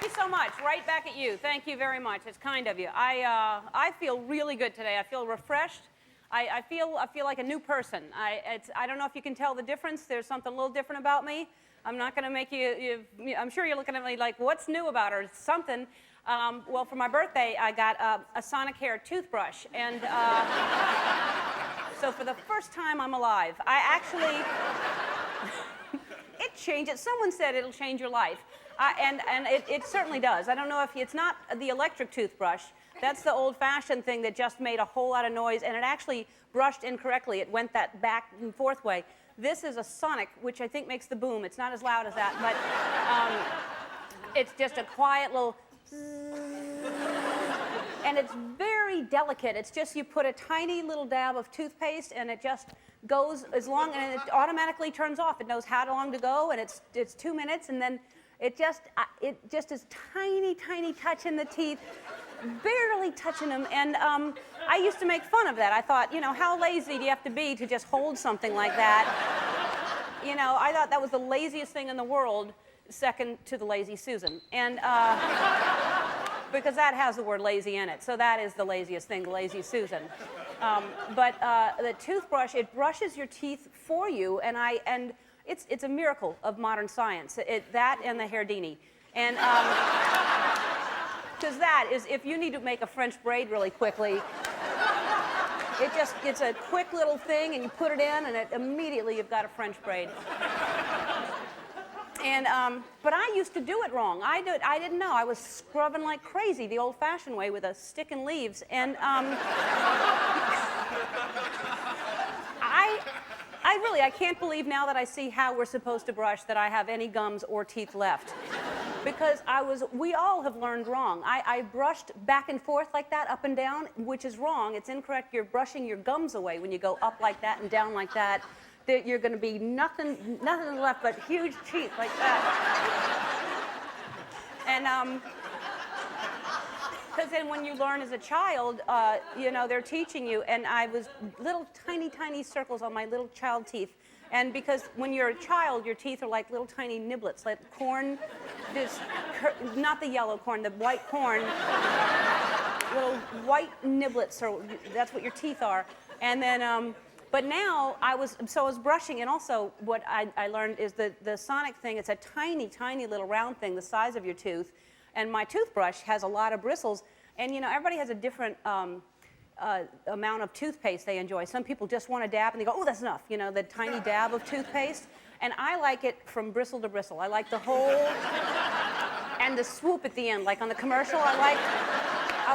Thank you so much. Right back at you. Thank you very much. It's kind of you. I feel really good today. I feel refreshed. I feel like a new person. I don't know if you can tell the difference. There's something a little different about me. I'm not going to make I'm sure you're looking at me like, what's new about her? Something. Well, for my birthday, I got a Sonicare toothbrush. And so for the first time I'm alive, I actually... It changes. Someone said it'll change your life. And it certainly does. I don't know if it's not the electric toothbrush. That's the old-fashioned thing that just made a whole lot of noise, and it actually brushed incorrectly. It went that back and forth way. This is a sonic, which I think makes the boom. It's not as loud as that, but it's just a quiet little... And it's very delicate. It's just you put a tiny little dab of toothpaste, and it just goes as long, and it automatically turns off. It knows how long to go, and it's 2 minutes, and then it just is tiny, tiny touch in the teeth, barely touching them. And I used to make fun of that. I thought, you know, how lazy do you have to be to just hold something like that? You know, I thought that was the laziest thing in the world, second to the lazy Susan. And because that has the word lazy in it. So that is the laziest thing, the lazy Susan. But the toothbrush, it brushes your teeth for you, and it's a miracle of modern science. That and the Hairdini. And because that is, if you need to make a French braid really quickly, it's a quick little thing, and you put it in, and immediately you've got a French braid. And, but I used to do it wrong. I didn't know. I was scrubbing like crazy the old-fashioned way with a stick and leaves. And I can't believe now that I see how we're supposed to brush that I have any gums or teeth left. Because we all have learned wrong. I brushed back and forth like that, up and down, which is wrong. It's incorrect. You're brushing your gums away when you go up like that and down like that. You're going to be nothing left but huge teeth like that. And because then when you learn as a child, you know, they're teaching you, and I was little tiny, tiny circles on my little child teeth. And because when you're a child, your teeth are like little tiny niblets, like corn, not the yellow corn, the white corn, little white niblets, or that's what your teeth are. And then, but now I was brushing, and also what I learned is the sonic thing. It's a tiny, tiny little round thing the size of your tooth, and my toothbrush has a lot of bristles. And you know, everybody has a different amount of toothpaste they enjoy. Some people just want to dab, and they go, "Oh, that's enough." You know, the tiny dab of toothpaste. And I like it from bristle to bristle. I like the whole and the swoop at the end, like on the commercial. I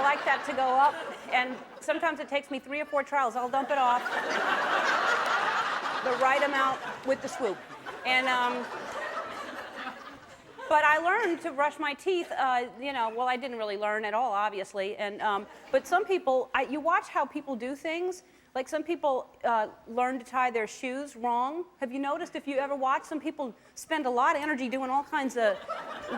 like that to go up. And sometimes it takes me 3 or 4 trials. I'll dump it off the right amount with the swoop. And but I learned to brush my teeth. You know, well, I didn't really learn at all, obviously. And but some people, you watch how people do things. Like some people learn to tie their shoes wrong. Have you noticed, if you ever watch, some people spend a lot of energy doing all kinds of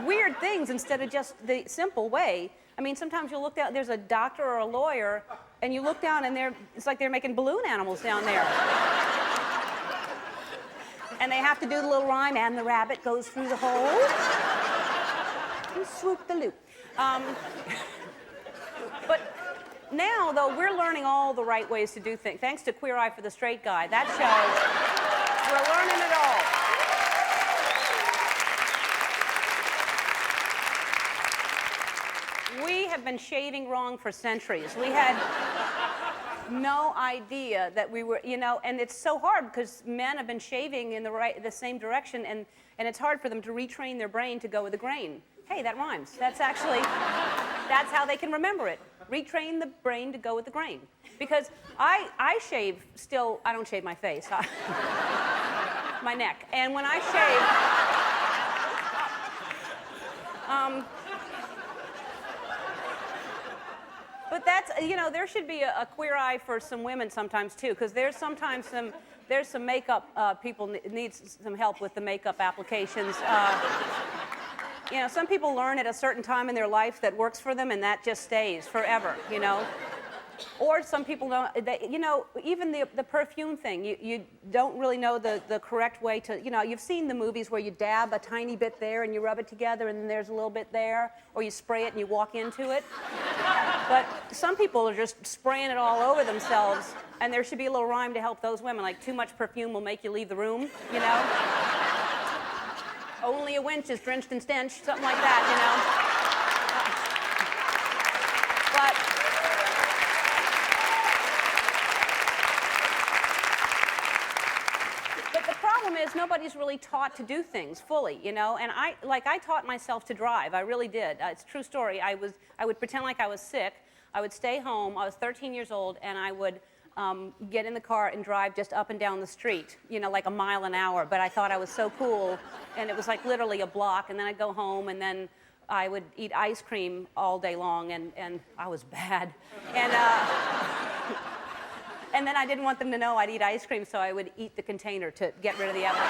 weird things instead of just the simple way. I mean, sometimes you'll look down, there's a doctor or a lawyer, and you look down, and it's like they're making balloon animals down there. And they have to do the little rhyme, and the rabbit goes through the hole, and swoop the loop. But now, though, we're learning all the right ways to do things. Thanks to Queer Eye for the Straight Guy. That shows we're learning it all. We have been shaving wrong for centuries. We had no idea that we were, you know, and it's so hard because men have been shaving in the same direction, and it's hard for them to retrain their brain to go with the grain. Hey, that rhymes. That's how they can remember it. Retrain the brain to go with the grain. Because I shave still, I don't shave my face, my neck. And when I shave, but that's, you know, there should be a queer eye for some women sometimes too, because there's sometimes some makeup people need some help with the makeup applications. You know, some people learn at a certain time in their life that works for them, and that just stays forever, you know. Or some people don't, you know, even the perfume thing, you don't really know the correct way to, you know, you've seen the movies where you dab a tiny bit there and you rub it together and then there's a little bit there, or you spray it and you walk into it. But some people are just spraying it all over themselves, and there should be a little rhyme to help those women, like too much perfume will make you leave the room, you know? Only a wench is drenched in stench, something like that, you know? But the problem is nobody's really taught to do things fully, you know? And I taught myself to drive. I really did. It's a true story. I would pretend like I was sick. I would stay home. I was 13 years old, and I would get in the car and drive just up and down the street, you know, like a mile an hour. But I thought I was so cool, and it was like literally a block. And then I'd go home, and then I would eat ice cream all day long, and I was bad. And then I didn't want them to know I'd eat ice cream, so I would eat the container to get rid of the evidence.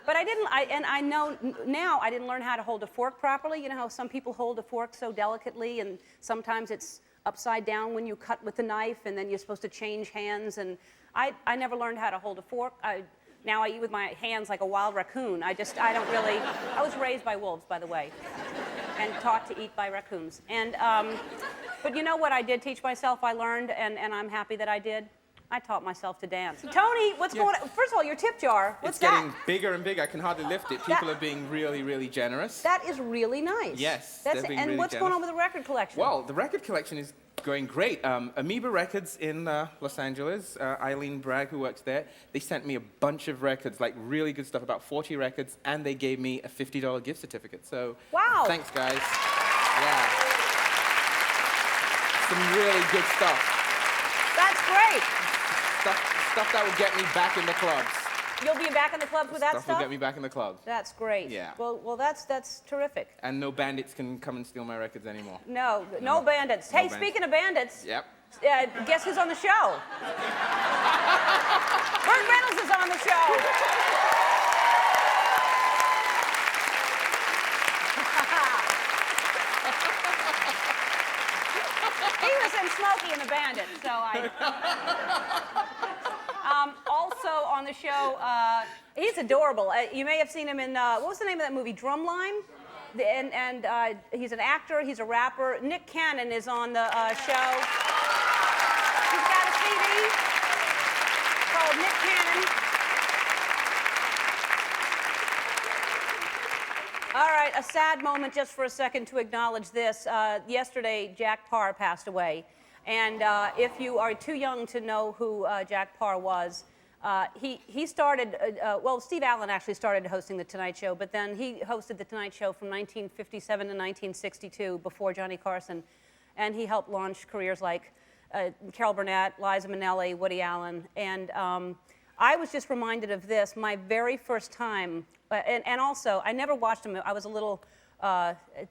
But I didn't, and I know now I didn't learn how to hold a fork properly. You know how some people hold a fork so delicately, and sometimes it's upside down when you cut with the knife, and then you're supposed to change hands. And I never learned how to hold a fork. Now I eat with my hands like a wild raccoon. I don't really, I was raised by wolves, by the way, and taught to eat by raccoons. And, but you know what I did teach myself? I learned, and I'm happy that I did. I taught myself to dance. Tony, what's going on? First of all, your tip jar, what's that? It's getting bigger and bigger. I can hardly lift it. People are being really, really generous. That is really nice. Yes, they're being really what's generous. Going on with the record collection? Well, the record collection is going great. Amoeba Records in Los Angeles, Eileen Bragg, who works there, they sent me a bunch of records, like really good stuff, about 40 records, and they gave me a $50 gift certificate. So, wow. Thanks, guys. Yeah. Some really good stuff. That's great. Stuff that will get me back in the clubs. You'll be back in the clubs with that stuff? Stuff will get me back in the clubs. That's great. Yeah. Well, that's terrific. And no bandits can come and steal my records anymore. No bandits. Hey, speaking of bandits. Yep. Guess who's on the show? Burt Reynolds is on the show. He was in Smokey and the Bandit, so also on the show, he's adorable. You may have seen him in, what was the name of that movie, Drumline? And he's an actor, he's a rapper. Nick Cannon is on the show. He's got a CD called Nick Cannon. All right, a sad moment just for a second to acknowledge this. Yesterday, Jack Parr passed away. And if you are too young to know who Jack Parr was, he started, well, Steve Allen actually started hosting The Tonight Show, but then he hosted The Tonight Show from 1957 to 1962 before Johnny Carson. And he helped launch careers like Carol Burnett, Liza Minnelli, Woody Allen. And I was just reminded of this, my very first time, and also, I never watched him. I was a little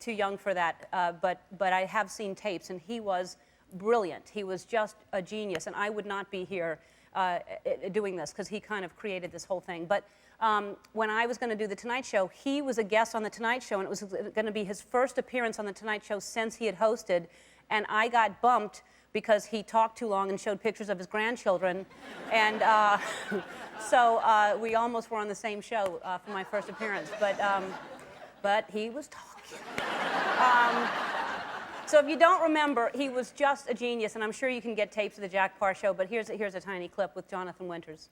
too young for that, but I have seen tapes, and he was brilliant. He was just a genius, and I would not be here doing this because he kind of created this whole thing. But when I was going to do The Tonight Show, he was a guest on The Tonight Show, and it was going to be his first appearance on The Tonight Show since he had hosted, and I got bumped because he talked too long and showed pictures of his grandchildren. And so we almost were on the same show for my first appearance. But he was talking. So if you don't remember, he was just a genius. And I'm sure you can get tapes of the Jack Parr Show. But here's a tiny clip with Jonathan Winters.